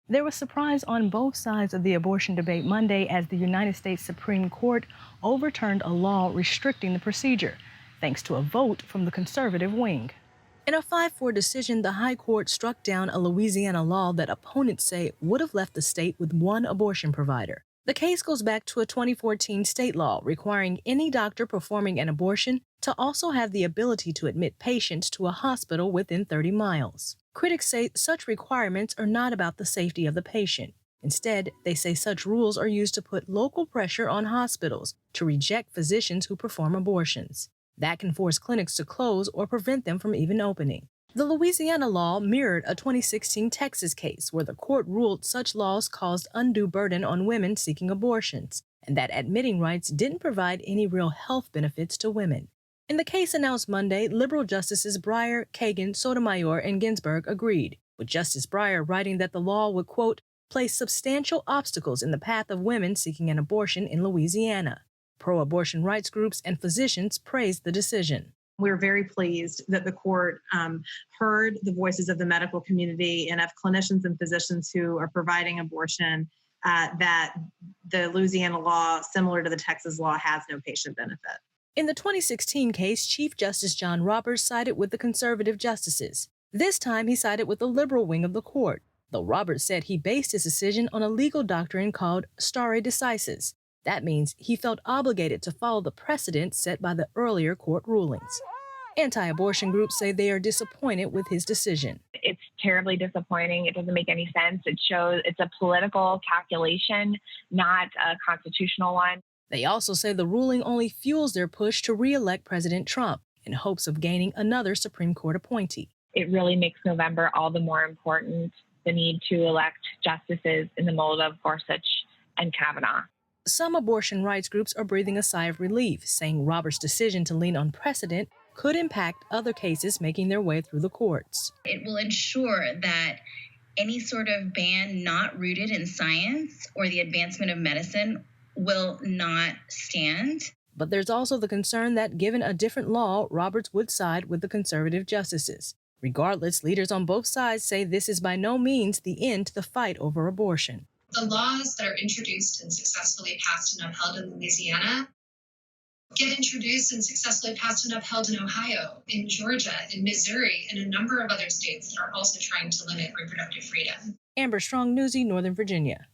There was surprise on both sides of the abortion debate Monday as the United States Supreme Court overturned a law restricting the procedure, thanks to a vote from the conservative wing. In a 5-4 decision, the High Court struck down a Louisiana law that opponents say would have left the state with one abortion provider. The case goes back to a 2014 state law requiring any doctor performing an abortion to also have the ability to admit patients to a hospital within 30 miles. Critics say such requirements are not about the safety of the patient. Instead, they say such rules are used to put local pressure on hospitals to reject physicians who perform abortions. That can force clinics to close or prevent them from even opening. The Louisiana law mirrored a 2016 Texas case where the court ruled such laws caused undue burden on women seeking abortions, and that admitting rights didn't provide any real health benefits to women. In the case announced Monday, liberal Justices Breyer, Kagan, Sotomayor, and Ginsburg agreed, with Justice Breyer writing that the law would, quote, place substantial obstacles in the path of women seeking an abortion in Louisiana. Pro-abortion rights groups and physicians praised the decision. We're very pleased that the court heard the voices of the medical community and of clinicians and physicians who are providing abortion, that the Louisiana law, similar to the Texas law, has no patient benefit. In the 2016 case, Chief Justice John Roberts sided with the conservative justices. This time, he sided with the liberal wing of the court, though Roberts said he based his decision on a legal doctrine called stare decisis. That means he felt obligated to follow the precedent set by the earlier court rulings. Anti-abortion groups say they are disappointed with his decision. It's terribly disappointing. It doesn't make any sense. It shows it's a political calculation, not a constitutional one. They also say the ruling only fuels their push to re-elect President Trump in hopes of gaining another Supreme Court appointee. It really makes November all the more important, the need to elect justices in the mold of Gorsuch and Kavanaugh. Some abortion rights groups are breathing a sigh of relief, saying Roberts' decision to lean on precedent could impact other cases making their way through the courts. It will ensure that any sort of ban not rooted in science or the advancement of medicine will not stand. But there's also the concern that given a different law, Roberts would side with the conservative justices. Regardless, leaders on both sides say this is by no means the end to the fight over abortion. The laws that are introduced and successfully passed and upheld in Louisiana get introduced and successfully passed and upheld in Ohio, in Georgia, in Missouri, and a number of other states that are also trying to limit reproductive freedom. Amber Strong, Newsy, Northern Virginia.